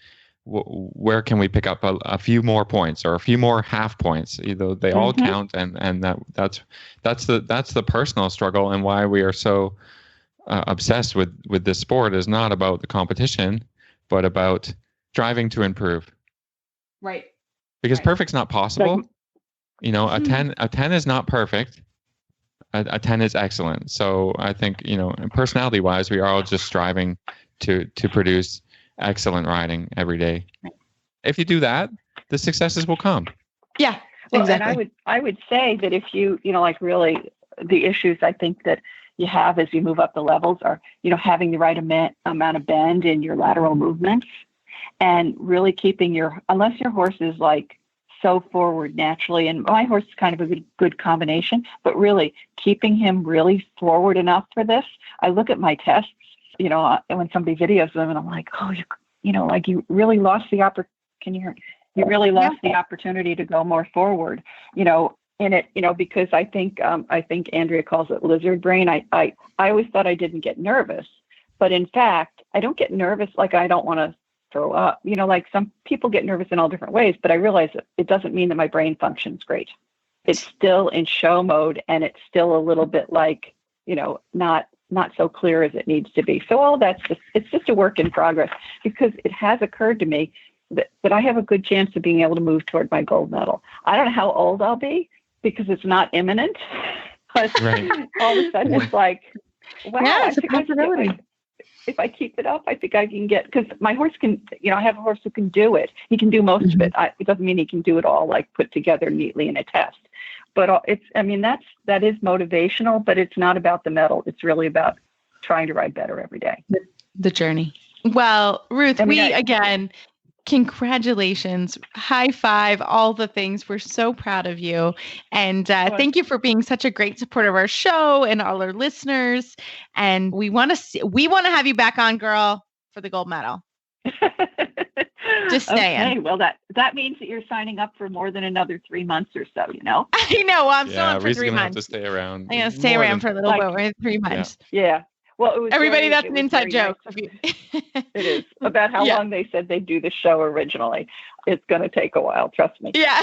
Where can we pick up a few more points or a few more half points? They all count, and that's the personal struggle, and why we are so obsessed with this sport is not about the competition, but about striving to improve. Right. Because perfect's not possible. A 10 is not perfect. A 10 is excellent. So I think personality wise, we are all just striving to produce excellent riding every day. If you do that, the successes will come. Yeah, exactly. And I would say that if you really the issues I think that you have as you move up the levels are, having the right amount of bend in your lateral movements, and really keeping unless your horse is like so forward naturally, and my horse is kind of a good combination, but really keeping him really forward enough for this. I look at my tests, when somebody videos them, and I'm like, oh, you really lost the you really lost the opportunity to go more forward, in it, because I think Andrea calls it lizard brain. I always thought I didn't get nervous, but in fact, I don't get nervous. Like, I don't want to throw up, like some people get nervous in all different ways, but I realize that it doesn't mean that my brain functions great. It's still in show mode, and it's still a little bit like, not so clear as it needs to be. So all that's it's just a work in progress, because it has occurred to me that I have a good chance of being able to move toward my gold medal. I don't know how old I'll be, because it's not imminent, but all of a sudden it's like, wow, it's a possibility. If I keep it up, I think I can get, because my horse can, I have a horse who can do it. He can do most of it. It doesn't mean he can do it all, like put together neatly in a test. But that is motivational, but it's not about the medal. It's really about trying to ride better every day. The journey. Well, Ruth, again, congratulations, high five, all the things. We're so proud of you. And thank you for being such a great supporter of our show and all our listeners. And we want to have you back on, girl, for the gold medal. Just saying. Okay, well, that means that you're signing up for more than another 3 months or so, I know. Well, I'm still on for 3 months. Have to stay around. I'm going to stay around for a little bit, more 3 months. Yeah. Well, it was everybody. That's an inside joke. Nice. It is about how long they said they'd do the show originally. It's going to take a while, trust me. Yeah.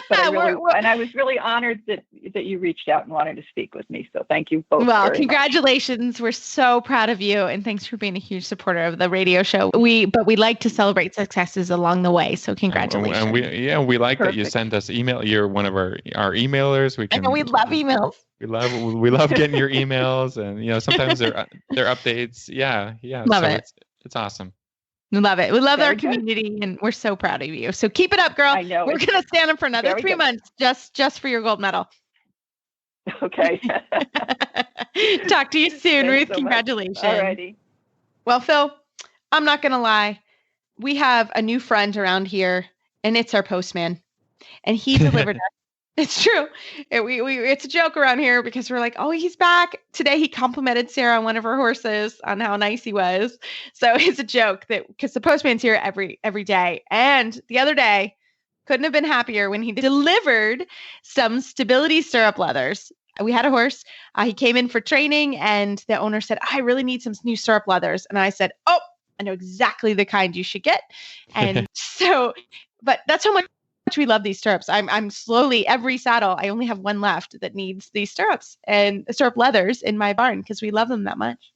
But I was really honored that you reached out and wanted to speak with me. So thank you both. Well, congratulations. Much. We're so proud of you, and thanks for being a huge supporter of the radio show. We like to celebrate successes along the way. So congratulations. And we like that you sent us email. You're one of our emailers. We love emails. We love getting your emails, and sometimes they're updates. Yeah. Love it. It's awesome. We love it. We love our community, and we're so proud of you. So keep it up, girl. I know. We're going to stand up for another 3 months just for your gold medal. Okay. Talk to you soon, Ruth. So congratulations. Alrighty. Well, Phil, I'm not going to lie. We have a new friend around here, and it's our postman, and he delivered us. It's true. It's a joke around here, because we're like, oh, he's back. Today he complimented Sarah on one of her horses on how nice he was. So it's a joke that, because the postman's here every day. And the other day, couldn't have been happier when he delivered some stability stirrup leathers. We had a horse. He came in for training, and the owner said, I really need some new stirrup leathers. And I said, oh, I know exactly the kind you should get. And but that's how much we love these stirrups. I'm slowly, every saddle, I only have one left that needs these stirrups and stirrup leathers in my barn, because we love them that much.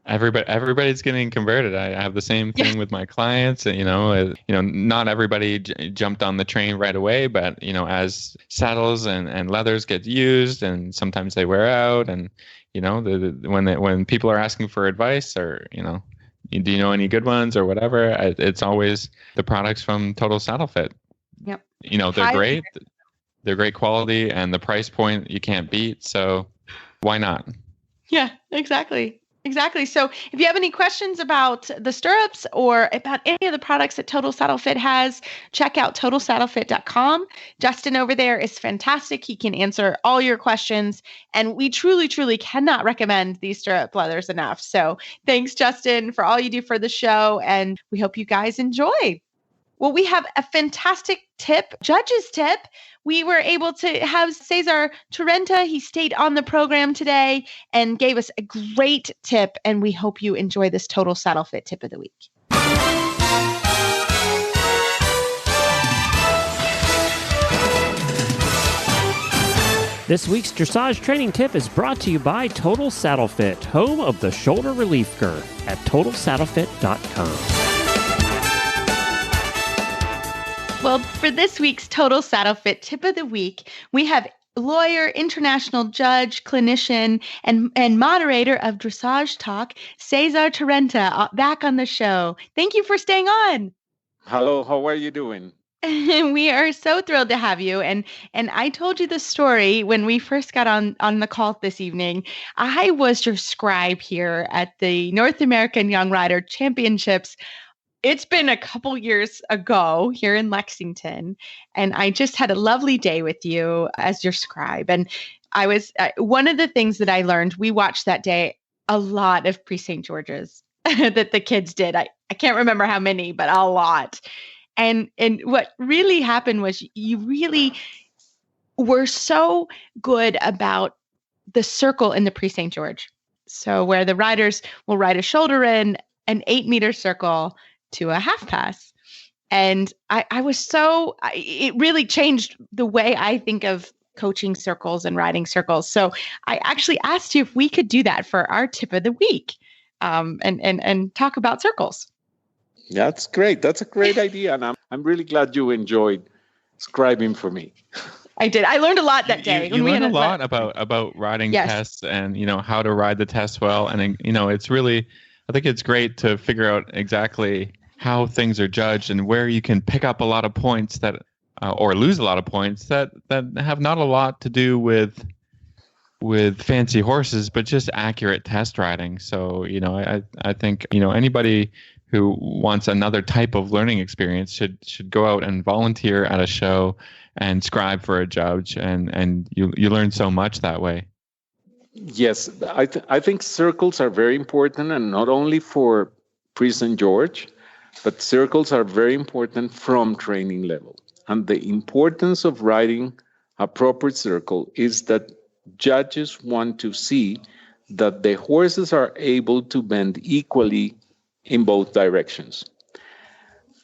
Everybody's getting converted. I have the same thing with my clients. Not everybody jumped on the train right away, but as saddles and leathers get used, and sometimes they wear out, and when people are asking for advice, or do you know any good ones or whatever, it's always the products from Total Saddle Fit. Yep. They're great. They're great quality, and the price point you can't beat. So why not? Yeah, exactly. Exactly. So if you have any questions about the stirrups or about any of the products that Total Saddle Fit has, check out totalsaddlefit.com. Justin over there is fantastic. He can answer all your questions. And we truly, truly cannot recommend these stirrup leathers enough. So thanks, Justin, for all you do for the show. And we hope you guys enjoy. Well, we have a fantastic tip, judge's tip. We were able to have Cesar Torrente. He stayed on the program today and gave us a great tip. And we hope you enjoy this Total Saddle Fit tip of the week. This week's dressage training tip is brought to you by Total Saddle Fit, home of the shoulder relief girth at totalsaddlefit.com. Well, for this week's Total Saddle Fit tip of the week, we have lawyer, international judge, clinician, and moderator of Dressage Talk, Cesar Torrente, back on the show. Thank you for staying on. Hello, how are you doing? We are so thrilled to have you. And I told you the story when we first got on the call this evening. I was your scribe here at the North American Young Rider Championships. It's been a couple years ago here in Lexington, and I just had a lovely day with you as your scribe. And I was one of the things that I learned, we watched that day a lot of pre-St. George's that the kids did. I can't remember how many, but a lot. And what really happened was you really were so good about the circle in the pre-St. George. So where the riders will ride a shoulder in, an 8-meter circle to a half pass. And it really changed the way I think of coaching circles and riding circles. So I actually asked you if we could do that for our tip of the week, and talk about circles. That's great. That's a great idea. And I'm really glad you enjoyed scribing for me. I did. I learned a lot that day. You learned a lot about riding tests and, how to ride the test well. And, it's really, I think it's great to figure out exactly how things are judged and where you can pick up a lot of points that, or lose a lot of points that have not a lot to do with fancy horses, but just accurate test riding. So, I think, anybody who wants another type of learning experience should go out and volunteer at a show and scribe for a judge, and you learn so much that way. Yes, I think circles are very important, and not only for Pre-St. George, but circles are very important from training level. And the importance of riding a proper circle is that judges want to see that the horses are able to bend equally in both directions,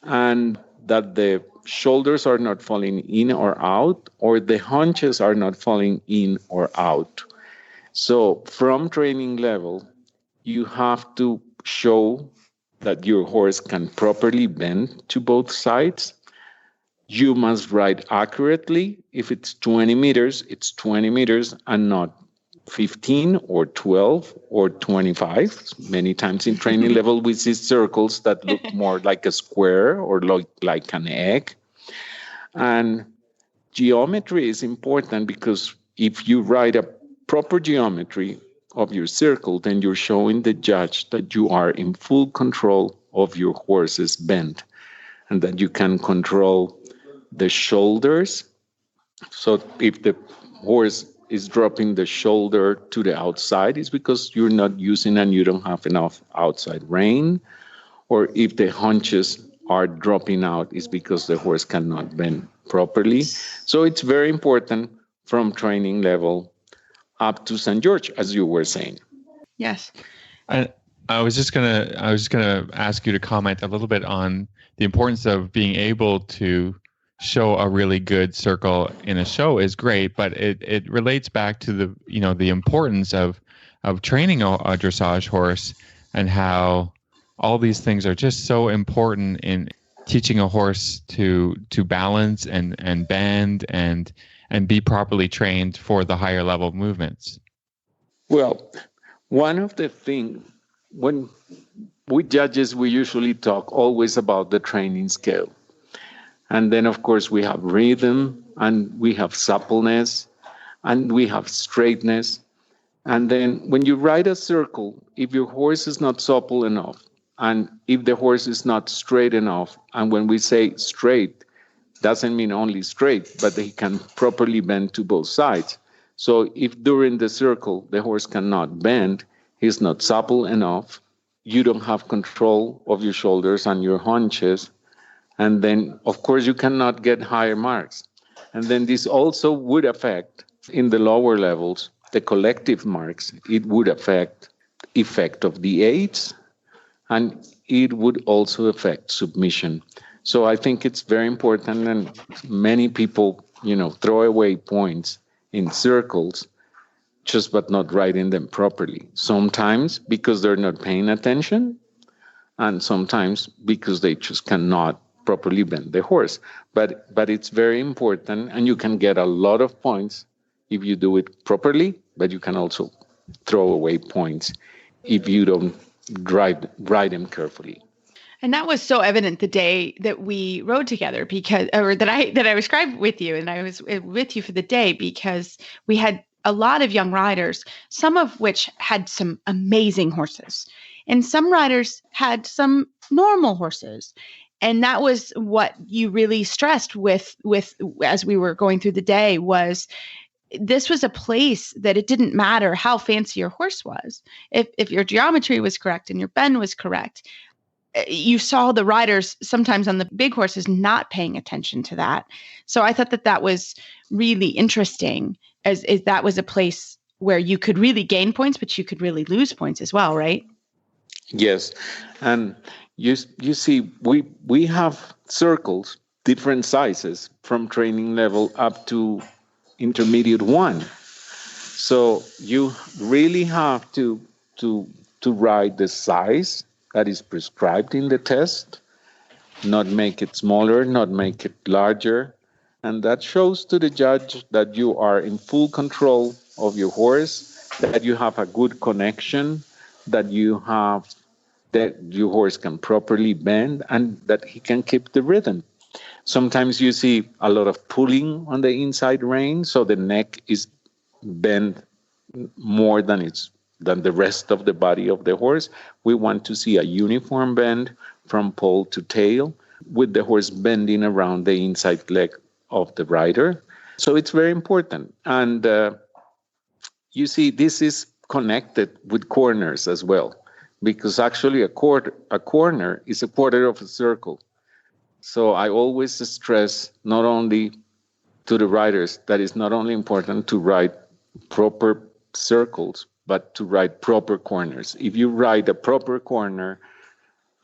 and that the shoulders are not falling in or out, or the haunches are not falling in or out. So from training level, you have to show that your horse can properly bend to both sides. You must ride accurately. If it's 20 meters, it's 20 meters and not 15 or 12 or 25. Many times in training level, we see circles that look more like a square or like an egg. And geometry is important, because if you ride a proper geometry of your circle, then you're showing the judge that you are in full control of your horse's bend and that you can control the shoulders. So if the horse is dropping the shoulder to the outside, it's because you're not using and you don't have enough outside rein. Or if the haunches are dropping out, it's because the horse cannot bend properly. So it's very important from training level up to St. George, as you were saying. Yes. I was just gonna ask you to comment a little bit on the importance of being able to show a really good circle in a show is great, but it relates back to the importance of training a dressage horse and how all these things are just so important in teaching a horse to balance and bend and be properly trained for the higher level movements. Well, one of the things, when we judges, we usually talk always about the training scale. And then, of course, we have rhythm, and we have suppleness, and we have straightness. And then when you ride a circle, if your horse is not supple enough, and if the horse is not straight enough, and when we say straight, doesn't mean only straight, but he can properly bend to both sides. So if during the circle the horse cannot bend, he's not supple enough, you don't have control of your shoulders and your haunches, and then, of course, you cannot get higher marks. And then this also would affect, in the lower levels, the collective marks. It would affect effect of the aids, and it would also affect submission. So I think it's very important, and many people, throw away points in circles just but not writing them properly. Sometimes because they're not paying attention, and sometimes because they just cannot properly bend the horse. But it's very important, and you can get a lot of points if you do it properly, but you can also throw away points if you don't ride them carefully. And that was so evident the day that we rode together, that I described with you, and I was with you for the day, because we had a lot of young riders, some of which had some amazing horses, and some riders had some normal horses. And that was what you really stressed with as we were going through the day, was this was a place that it didn't matter how fancy your horse was. If your geometry was correct and your bend was correct, you saw the riders sometimes on the big horses not paying attention to that. So I thought that was really interesting, as that was a place where you could really gain points, but you could really lose points as well, right? Yes. And you see, we have circles, different sizes, from training level up to intermediate 1. So you really have to ride the size that is prescribed in the test, not make it smaller, not make it larger. And that shows to the judge that you are in full control of your horse, that you have a good connection, that your horse can properly bend, and that he can keep the rhythm. Sometimes you see a lot of pulling on the inside rein, so the neck is bent more than the rest of the body of the horse. We want to see a uniform bend from poll to tail, with the horse bending around the inside leg of the rider. So it's very important. And you see, this is connected with corners as well, because actually a corner is a quarter of a circle. So I always stress, not only to the riders, that it's not only important to ride proper circles, but to ride proper corners. If you ride a proper corner,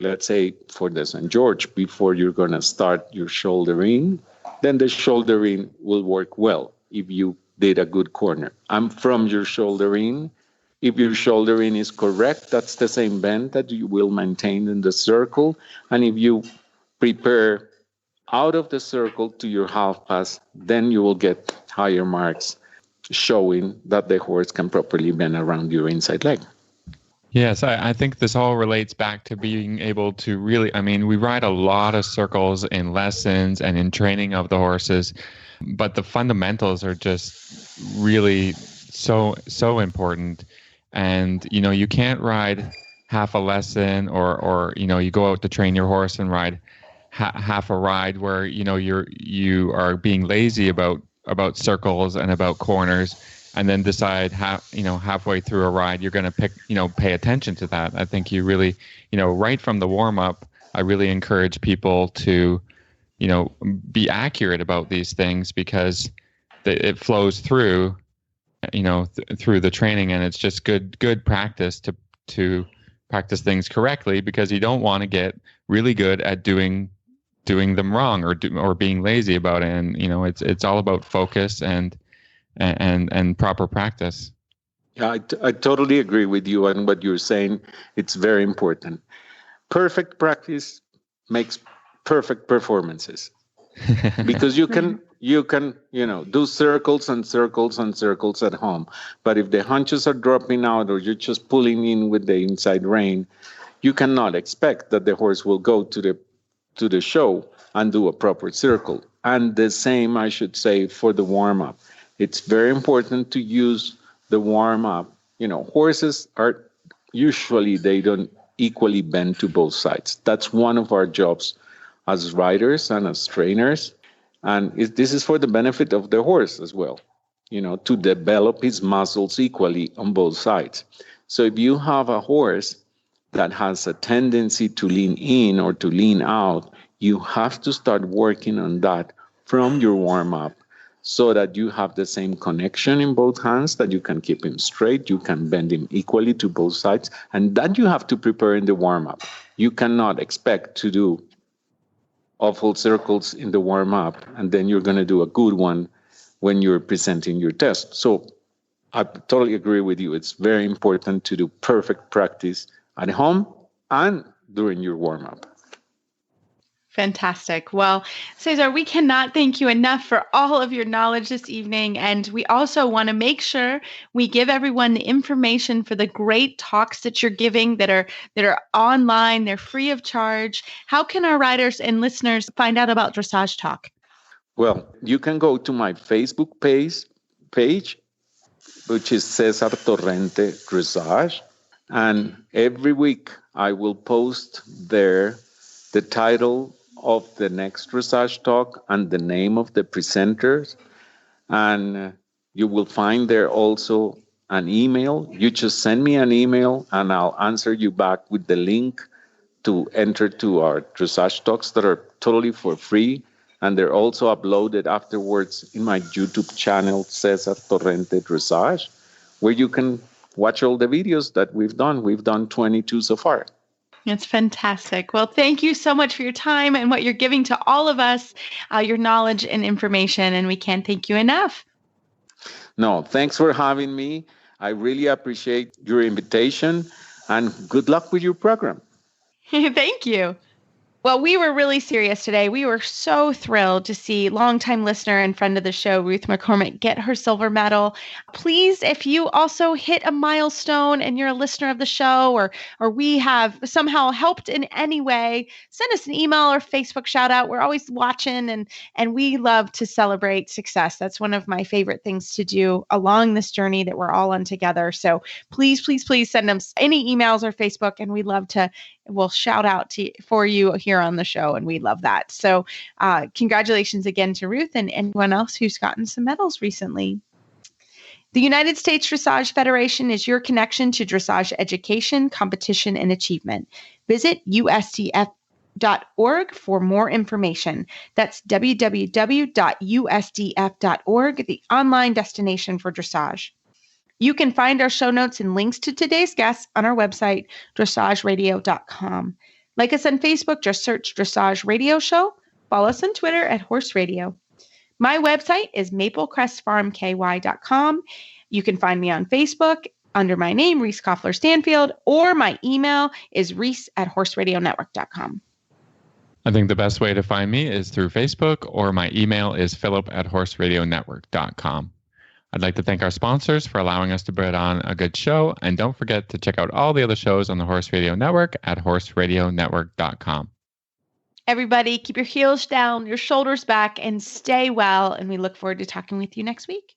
let's say for the St. George, before you're going to start your shouldering, then the shouldering will work well if you did a good corner. And from your shouldering, if your shouldering is correct, that's the same bend that you will maintain in the circle. And if you prepare out of the circle to your half pass, then you will get higher marks, showing that the horse can properly bend around your inside leg. Yes, I think this all relates back to being able to really, we ride a lot of circles in lessons and in training of the horses, but the fundamentals are just really so important. And, you can't ride half a lesson or you go out to train your horse and ride half a ride where, you are being lazy about circles and about corners, and then decide halfway through a ride you're going to pay attention to that. I think you really, right from the warm up, I really encourage people to, be accurate about these things, because it flows through, through the training, and it's just good practice to practice things correctly, because you don't want to get really good at doing them wrong or being lazy about it. And it's all about focus and proper practice. Yeah, I totally agree with you on what you're saying. It's very important. Perfect practice makes perfect performances, because you can do circles and circles and circles at home, but if the hunches are dropping out or you're just pulling in with the inside rein, you cannot expect that the horse will go to the show and do a proper circle. And the same, I should say, for the warm-up. It's very important to use the warm-up. Horses are usually, they don't equally bend to both sides. That's one of our jobs as riders and as trainers. And this is for the benefit of the horse as well, to develop his muscles equally on both sides. So if you have a horse that has a tendency to lean in or to lean out, you have to start working on that from your warm-up so that you have the same connection in both hands, that you can keep him straight, you can bend him equally to both sides, and that you have to prepare in the warm-up. You cannot expect to do awful circles in the warm-up, and then you're going to do a good one when you're presenting your test. So I totally agree with you. It's very important to do perfect practice at home and during your warm-up. Fantastic. Well, Cesar, we cannot thank you enough for all of your knowledge this evening. And we also want to make sure we give everyone the information for the great talks that you're giving that are online. They're free of charge. How can our riders and listeners find out about Dressage Talk? Well, you can go to my Facebook page, which is Cesar Torrente Dressage. And every week I will post there the title of the next Dressage Talk and the name of the presenters. And you will find there also an email. You just send me an email and I'll answer you back with the link to enter to our Dressage Talks that are totally for free. And they're also uploaded afterwards in my YouTube channel, Cesar Torrente Dressage, where you can watch all the videos that we've done. We've done 22 so far. It's fantastic. Well, thank you so much for your time and what you're giving to all of us, your knowledge and information, and we can't thank you enough. No, thanks for having me. I really appreciate your invitation, and good luck with your program. Thank you. Well, we were really serious today. We were so thrilled to see longtime listener and friend of the show, Ruth McCormick, get her silver medal. Please, if you also hit a milestone and you're a listener of the show, or we have somehow helped in any way, send us an email or Facebook shout out. We're always watching and we love to celebrate success. That's one of my favorite things to do along this journey that we're all on together. So please, please, please send us any emails or Facebook, and we'd love to. We'll shout out for you here on the show, and we love that. So congratulations again to Ruth and anyone else who's gotten some medals recently. The United States Dressage Federation is your connection to dressage education, competition, and achievement. Visit USDF.org for more information. That's www.usdf.org, the online destination for dressage. You can find our show notes and links to today's guests on our website, dressageradio.com. Like us on Facebook, just search Dressage Radio Show. Follow us on Twitter at Horse Radio. My website is maplecrestfarmky.com. You can find me on Facebook under my name, Reese Koffler Stanfield, or my email is reese@horseradionetwork.com. I think the best way to find me is through Facebook, or my email is philip@horseradionetwork.com. I'd like to thank our sponsors for allowing us to put on a good show. And don't forget to check out all the other shows on the Horse Radio Network at horseradionetwork.com. Everybody, keep your heels down, your shoulders back, and stay well. And we look forward to talking with you next week.